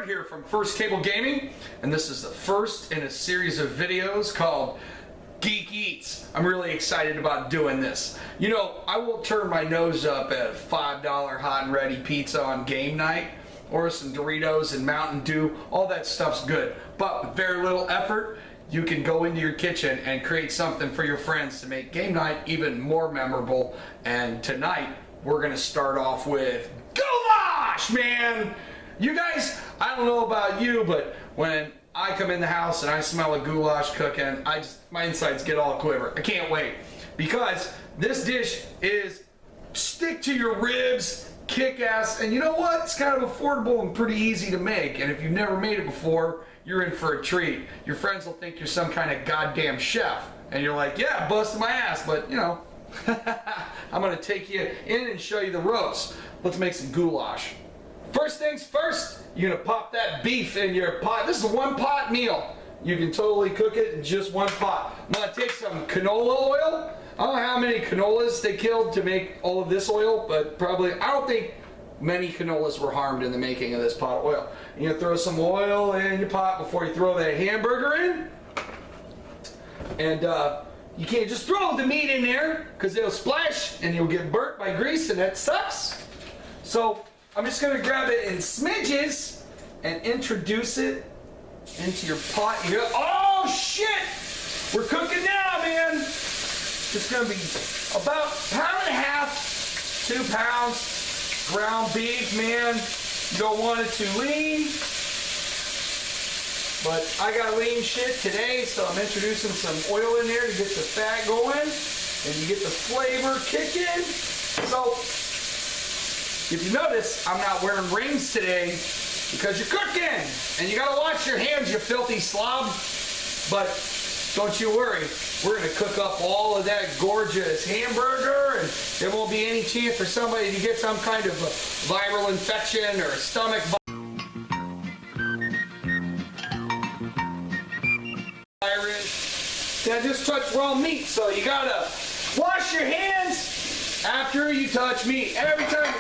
here from First Table Gaming, and this is the first in a series of videos called Geek Eats. I'm really excited about doing this. You know, I will turn my nose up at $5 hot and ready pizza on game night, or some Doritos and Mountain Dew. All that stuff's good, but with very little effort, you can go into your kitchen and create something for your friends to make game night even more memorable. And tonight, we're gonna start off with goulash, man! You guys, I don't know about you, but when I come in the house and I smell a goulash cooking, my insides get all quiver. I can't wait, because this dish is stick to your ribs, kick-ass, and you know what? It's kind of affordable and pretty easy to make, and if you've never made it before, you're in for a treat. Your friends will think you're some kind of goddamn chef, and you're like, yeah, busted my ass, but you know, I'm gonna take you in and show you the ropes. Let's make some goulash. First things first, you're gonna pop that beef in your pot. This is a one pot meal. You can totally cook it in just one pot. I'm gonna take some canola oil. I don't know how many canolas they killed to make all of this oil, but probably, I don't think many canolas were harmed in the making of this pot of oil. You're gonna throw some oil in your pot before you throw that hamburger in. And you can't just throw the meat in there because it'll splash and you'll get burnt by grease, and that sucks. So I'm just gonna grab it in smidges and introduce it into your pot. You go, oh shit! We're cooking now, man! It's gonna be about a pound and a half, 2 pounds. Ground beef, man. You don't want it too lean. But I got lean shit today, so I'm introducing some oil in there to get the fat going. And you get the flavor kicking. So, if you notice, I'm not wearing rings today because you're cooking. And you gotta wash your hands, you filthy slob. But don't you worry, we're gonna cook up all of that gorgeous hamburger, and there won't be any chance for somebody to get some kind of a viral infection or a stomach virus that just touched raw meat. So you gotta wash your hands after you touch meat. Every time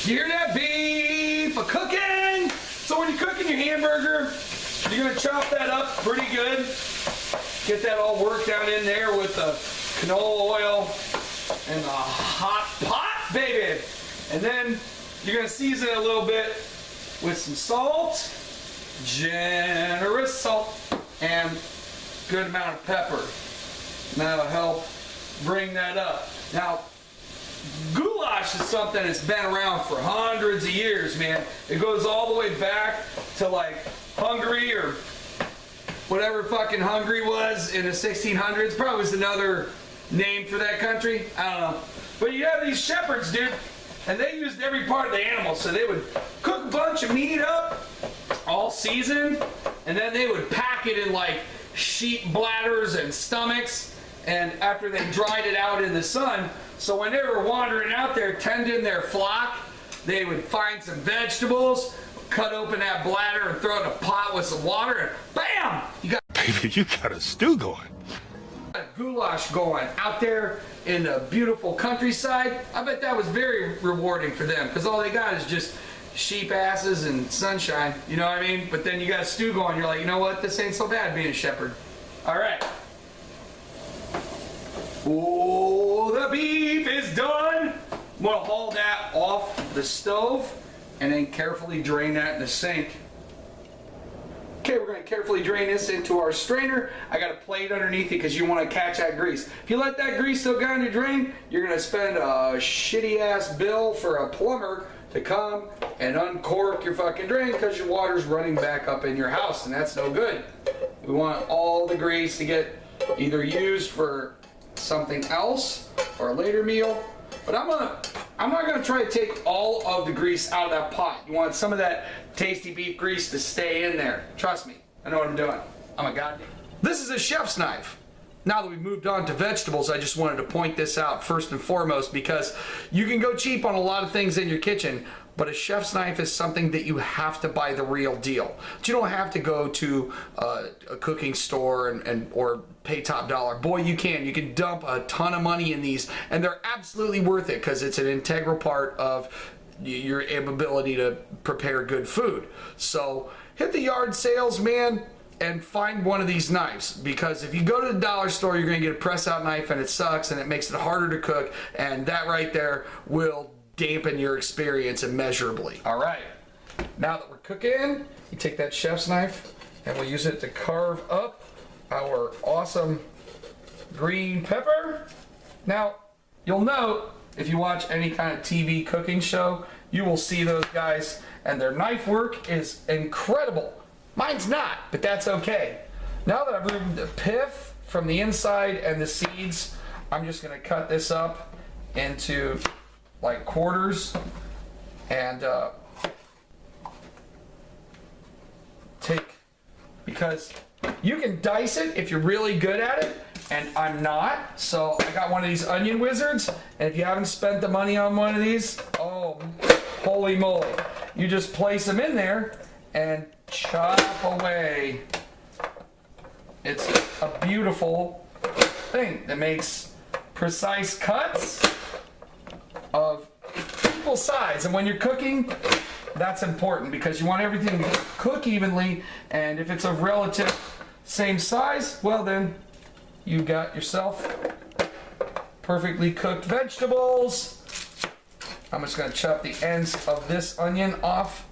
you hear that beef a cooking. So when you're cooking your hamburger, you're gonna chop that up pretty good. Get that all worked out in there with the canola oil and the hot pot, baby. And then you're gonna season it a little bit with some salt, generous salt, and good amount of pepper. And that'll help bring that up. Now, goulash is something that's been around for hundreds of years, man. It goes all the way back to like Hungary, or whatever fucking Hungary was in the 1600s. Probably was another name for that country. I don't know. But you have these shepherds, dude, and they used every part of the animal. So they would cook a bunch of meat up, all seasoned, and then they would pack it in like sheep bladders and stomachs, and after they dried it out in the sun, so when they were wandering out there tending their flock, they would find some vegetables, cut open that bladder and throw it in a pot with some water, and bam! You got baby, you got a stew going. A goulash going out there in the beautiful countryside. I bet that was very rewarding for them, because all they got is just sheep asses and sunshine, you know what I mean? But then you got a stew going, you're like, you know what, this ain't so bad being a shepherd. Alright. Oh, the beef is done. I'm gonna haul that off the stove and then carefully drain that in the sink. Okay, we're going to carefully drain this into our strainer. I got a plate underneath it because you want to catch that grease. If you let that grease still go in your drain, you're going to spend a shitty ass bill for a plumber to come and uncork your fucking drain because your water's running back up in your house, and that's no good. We want all the grease to get either used for something else or a later meal. But I'm not gonna try to take all of the grease out of that pot. You want some of that tasty beef grease to stay in there. Trust me, I know what I'm doing. I'm a goddamn. This is a chef's knife. Now that we've moved on to vegetables, I just wanted to point this out first and foremost, because you can go cheap on a lot of things in your kitchen, but a chef's knife is something that you have to buy the real deal. But you don't have to go to a cooking store or pay top dollar. Boy, you can. You can dump a ton of money in these, and they're absolutely worth it because it's an integral part of your ability to prepare good food. So hit the yard sales, man, and find one of these knives, because if you go to the dollar store, you're gonna get a press out knife and it sucks and it makes it harder to cook, and that right there will dampen your experience immeasurably. All right, now that we're cooking, you take that chef's knife and we'll use it to carve up our awesome green pepper. Now, you'll note, if you watch any kind of TV cooking show, you will see those guys and their knife work is incredible. Mine's not, but that's okay. Now that I've removed the pith from the inside and the seeds, I'm just gonna cut this up into like quarters and because you can dice it if you're really good at it, and I'm not. So I got one of these onion wizards, and if you haven't spent the money on one of these, oh, holy moly. You just place them in there and chop away. It's a beautiful thing that makes precise cuts of equal size. And when you're cooking, that's important, because you want everything to cook evenly, and if it's of relative same size, well then you got yourself perfectly cooked vegetables. I'm just gonna chop the ends of this onion off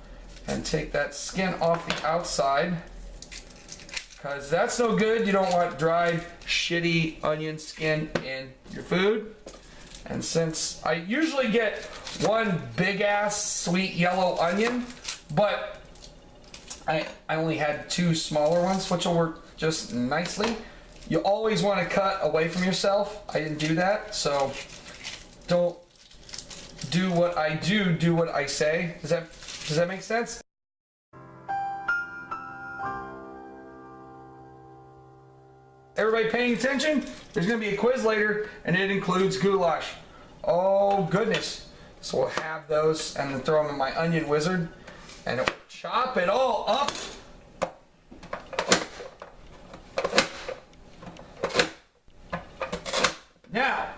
and take that skin off the outside, because that's no good. You don't want dried, shitty onion skin in your food. And since I usually get one big ass sweet yellow onion, but I only had 2 smaller ones, which will work just nicely. You always want to cut away from yourself. I didn't do that, so don't do what I do what I say. Does that make sense? Everybody paying attention? There's going to be a quiz later, and it includes goulash. Oh, goodness. So we'll have those and then throw them in my onion wizard, and it will chop it all up. Now,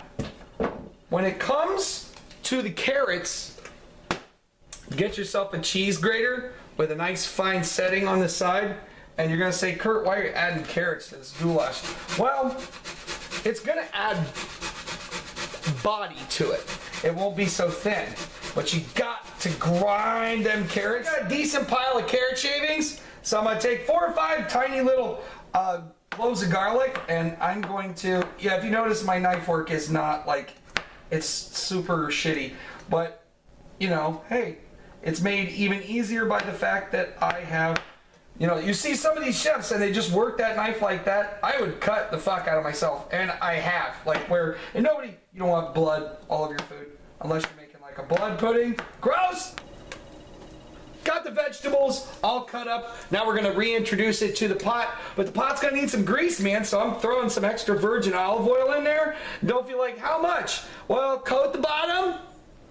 when it comes to the carrots, get yourself a cheese grater with a nice fine setting on the side. And you're gonna say, Kurt, why are you adding carrots to this goulash? Well, it's gonna add body to it. It won't be so thin, but you got to grind them carrots. I got a decent pile of carrot shavings, so I'm gonna take 4 or 5 tiny little cloves of garlic, and I'm going to, yeah, if you notice, my knife work is not like, it's super shitty, but you know, hey, it's made even easier by the fact that I have, you know, you see some of these chefs and they just work that knife like that. I would cut the fuck out of myself, and I have, like, where, and nobody, you don't want blood all over your food unless you're making like a blood pudding. Gross! Got the vegetables all cut up. Now we're gonna reintroduce it to the pot, but the pot's gonna need some grease, man, so I'm throwing some extra virgin olive oil in there. Don't feel like, how much? Well, coat the bottom,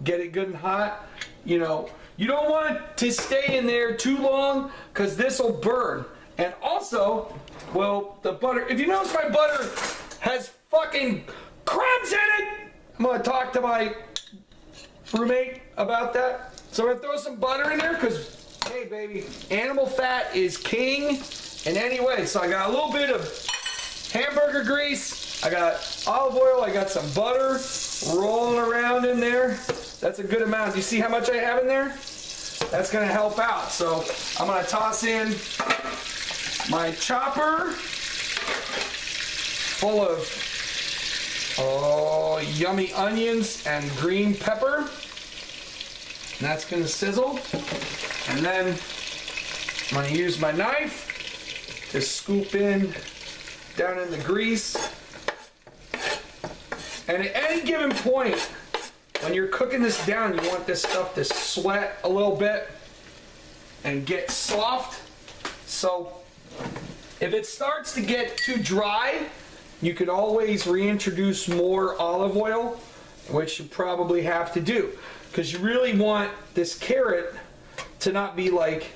get it good and hot. You know, you don't want it to stay in there too long, because this will burn. And also, well, the butter, if you notice, my butter has fucking crumbs in it. I'm gonna talk to my roommate about that. So we're gonna throw some butter in there, because, hey baby, animal fat is king in any way. So I got a little bit of hamburger grease, I got olive oil, I got some butter rolling around in there. That's a good amount. Do you see how much I have in there? That's gonna help out. So I'm gonna toss in my chopper full of yummy onions and green pepper. And that's gonna sizzle. And then I'm gonna use my knife to scoop in down in the grease. And at any given point, when you're cooking this down, you want this stuff to sweat a little bit and get soft. So if it starts to get too dry, you could always reintroduce more olive oil, which you probably have to do, because you really want this carrot to not be like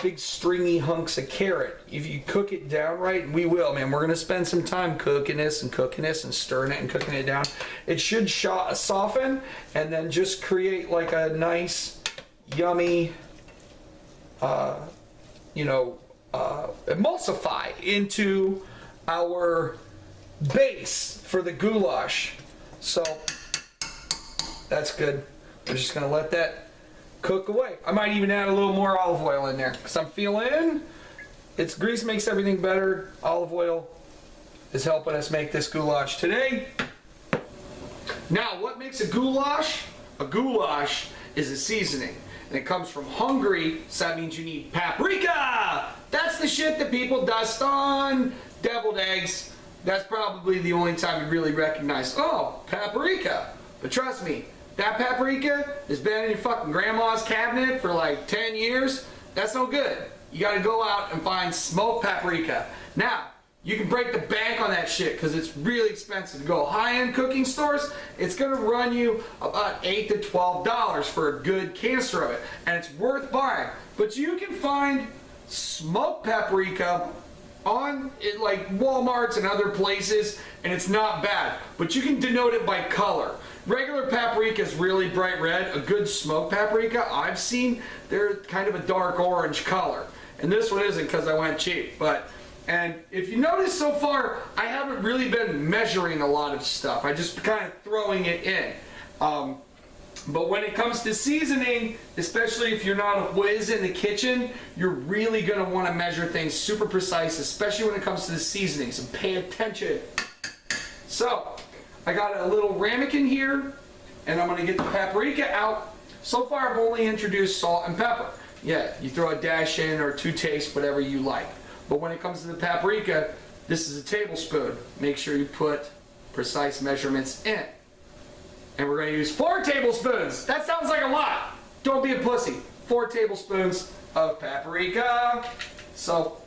big stringy hunks of carrot. If you cook it down right, and we will, man, we're gonna spend some time cooking this and stirring it and cooking it down. It should soften and then just create like a nice yummy, emulsify into our base for the goulash. So that's good. I'm just gonna let that cook away. I might even add a little more olive oil in there because I'm feeling it's grease makes everything better. Olive oil is helping us make this goulash today. Now, what makes a goulash? A goulash is a seasoning, and it comes from Hungary, so that means you need paprika. That's the shit that people dust on deviled eggs. That's probably the only time you really recognize, oh, paprika. But trust me, that paprika has been in your fucking grandma's cabinet for like 10 years. That's no good. You gotta go out and find smoked paprika. Now, you can break the bank on that shit because it's really expensive. To go high-end cooking stores, it's gonna run you about $8 to $12 for a good canister of it, and it's worth buying. But you can find smoked paprika on like Walmarts and other places, and it's not bad. But you can denote it by color. Regular paprika is really bright red. A good smoked paprika I've seen, they're kind of a dark orange color, and this one isn't because I went cheap. And if you notice so far, I haven't really been measuring a lot of stuff. I just kind of throwing it in. But when it comes to seasoning, especially if you're not a whiz in the kitchen, you're really going to want to measure things super precise, especially when it comes to the seasonings, and pay attention. So, I got a little ramekin here, and I'm going to get the paprika out. So far, I've only introduced salt and pepper. Yeah, you throw a dash in or two tastes, whatever you like. But when it comes to the paprika, this is a tablespoon. Make sure you put precise measurements in. And we're going to use 4 tablespoons. That sounds like a lot. Don't be a pussy. 4 tablespoons of paprika. So,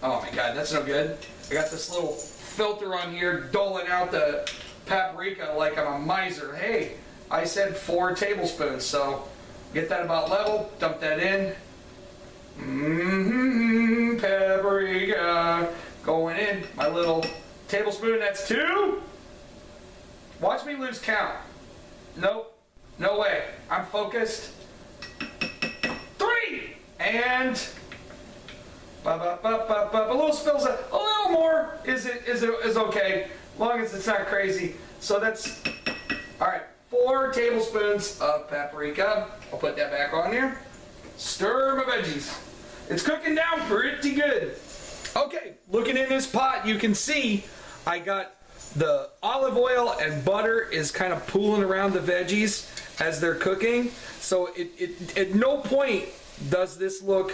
oh my god, that's no good. I got this little filter on here doling out the paprika like I'm a miser. Hey, I said 4 tablespoons, so get that about level, dump that in. Paprika going in. My little tablespoon, that's 2. Watch me lose count. Nope, no way. I'm focused. 3 and a little spills. A little more is okay, as long as it's not crazy. So that's all right. 4 tablespoons of paprika. I'll put that back on there. Stir my veggies. It's cooking down pretty good. Okay, looking in this pot, you can see I got the olive oil and butter is kind of pooling around the veggies as they're cooking. So at no point does this look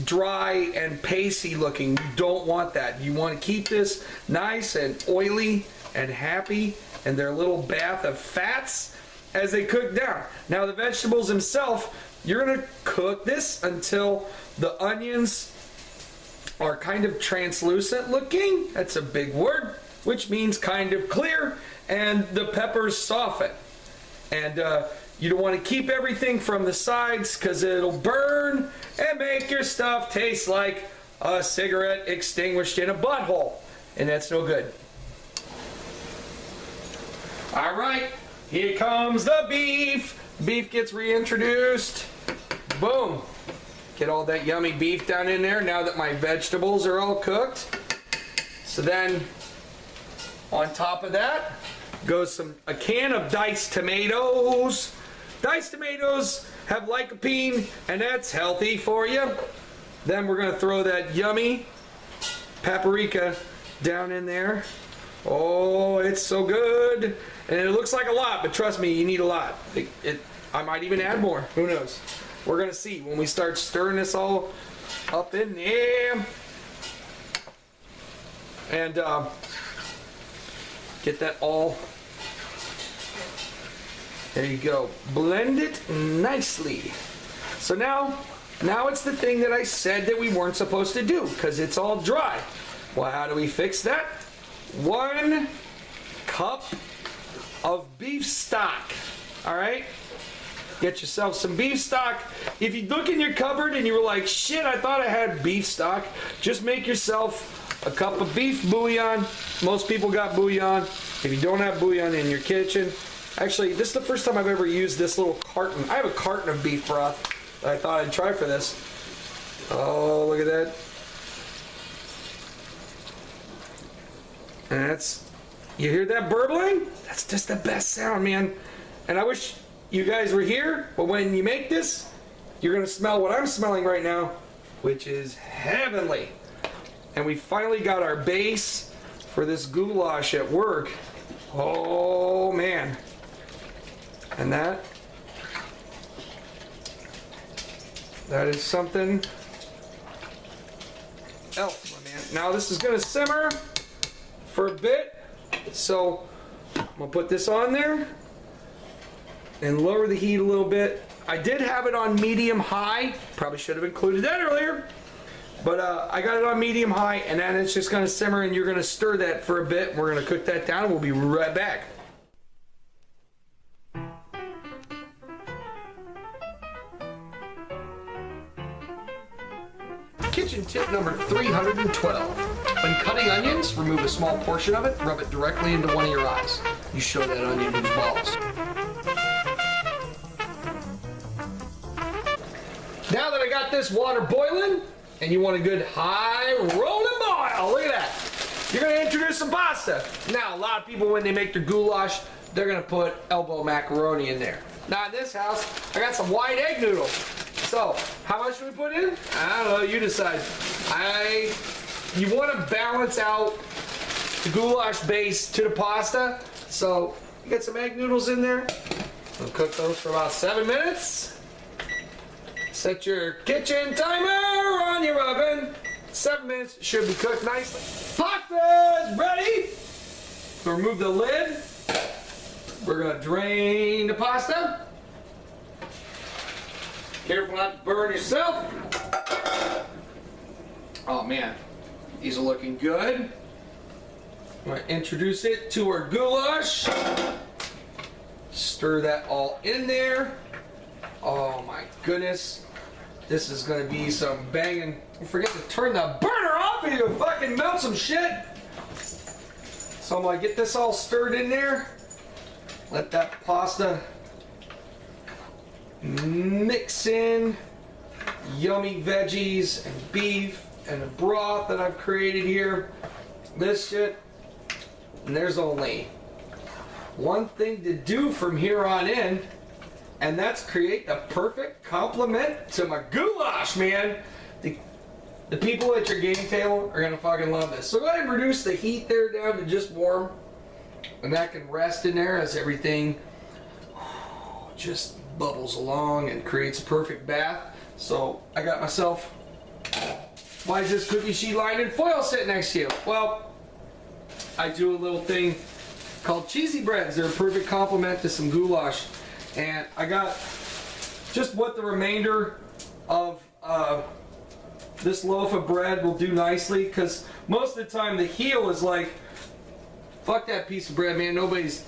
dry and pasty looking. You don't want that. You want to keep this nice and oily and happy in their little bath of fats as they cook down. Now the vegetables themselves, you're going to cook this until the onions are kind of translucent looking. That's a big word, which means kind of clear, and the peppers soften. And you don't want to keep everything from the sides because it'll burn and make your stuff taste like a cigarette extinguished in a butthole, and that's no good. All right, here comes the beef. Beef gets reintroduced. Boom. Get all that yummy beef down in there now that my vegetables are all cooked. So then, on top of that, goes a can of diced tomatoes. Diced tomatoes have lycopene, and that's healthy for you. Then we're going to throw that yummy paprika down in there. Oh, it's so good. And it looks like a lot, but trust me, you need a lot. I might even add more. Who knows? We're going to see when we start stirring this all up in there. And get that all. There you go. Blend it nicely. So now it's the thing that I said that we weren't supposed to do because it's all dry. Well, how do we fix that? 1 cup of beef stock. All right? Get yourself some beef stock. If you look in your cupboard and you were like, shit, I thought I had beef stock, just make yourself a cup of beef bouillon. Most people got bouillon. If you don't have bouillon in your kitchen, Actually, this is the first time I've ever used this little carton. I have a carton of beef broth that I thought I'd try for this. Oh, look at that. And that's, you hear that burbling? That's just the best sound, man. And I wish you guys were here, but when you make this, you're gonna smell what I'm smelling right now, which is heavenly. And we finally got our base for this goulash at work. Oh man. And that is something else, my man. Now this is gonna simmer for a bit, so I'm gonna put this on there and lower the heat a little bit. I did have it on medium high, probably should have included that earlier, but I got it on medium high, and then it's just gonna simmer, and you're gonna stir that for a bit. We're gonna cook that down, and we'll be right back. Kitchen tip number 312. When cutting onions, remove a small portion of it, rub it directly into one of your eyes. You show that onion its balls. Now that I got this water boiling, and you want a good high rolling boil, look at that. You're gonna introduce some pasta. Now, a lot of people, when they make their goulash, they're gonna put elbow macaroni in there. Now in this house, I got some white egg noodles. So, how much do we put in? I don't know, you decide. You want to balance out the goulash base to the pasta. So, you get some egg noodles in there. We'll cook those for about 7 minutes. Set your kitchen timer on your oven. 7 minutes, should be cooked nicely. Pasta is ready. We'll remove the lid. We're gonna drain the pasta. Careful not to burn yourself. Oh man, these are looking good. I'm gonna introduce it to our goulash. Stir that all in there. Oh my goodness. This is gonna be some banging. Don't forget to turn the burner off or you fucking melt some shit. So I'm gonna get this all stirred in there. Let that pasta mix in yummy veggies and beef and the broth that I've created here. This shit. And there's only one thing to do from here on in, and that's create the perfect complement to my goulash, man. The people at your game table are gonna fucking love this. So go ahead and reduce the heat there down to just warm, and that can rest in there as everything just bubbles along and creates a perfect bath. So I got myself, why is this cookie sheet lined in foil sitting next to you? Well, I do a little thing called cheesy breads. They're a perfect complement to some goulash. And I got just what the remainder of this loaf of bread will do nicely, because most of the time the heel is like, fuck that piece of bread, man, nobody's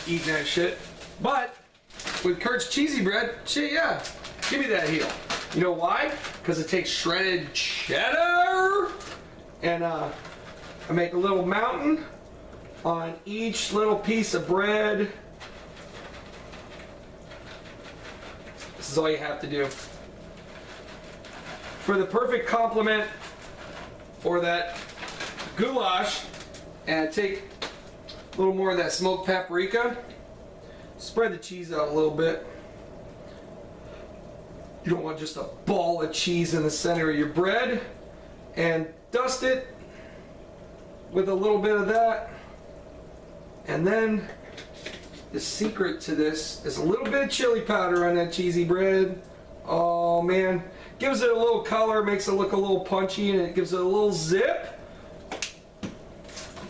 eating that shit. But with Kurt's cheesy bread, shit, yeah, give me that heel. You know why? Because it takes shredded cheddar, and I make a little mountain on each little piece of bread. This is all you have to do. For the perfect complement for that goulash, and I take a little more of that smoked paprika. Spread the cheese out a little bit. You don't want just a ball of cheese in the center of your bread. And dust it with a little bit of that. And then the secret to this is a little bit of chili powder on that cheesy bread. Oh man, gives it a little color, makes it look a little punchy, and it gives it a little zip.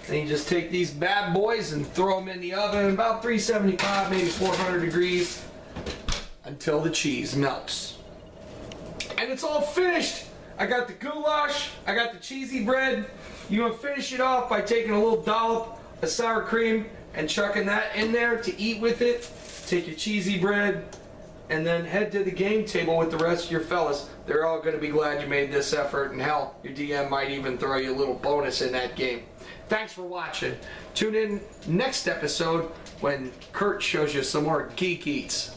And you just take these bad boys and throw them in the oven about 375, maybe 400 degrees until the cheese melts. And it's all finished. I got the goulash, I got the cheesy bread. You want to finish it off by taking a little dollop of sour cream and chucking that in there to eat with it. Take your cheesy bread and then head to the game table with the rest of your fellas. They're all going to be glad you made this effort, and hell, your DM might even throw you a little bonus in that game. Thanks for watching. Tune in next episode when Kurt shows you some more Geek Eats.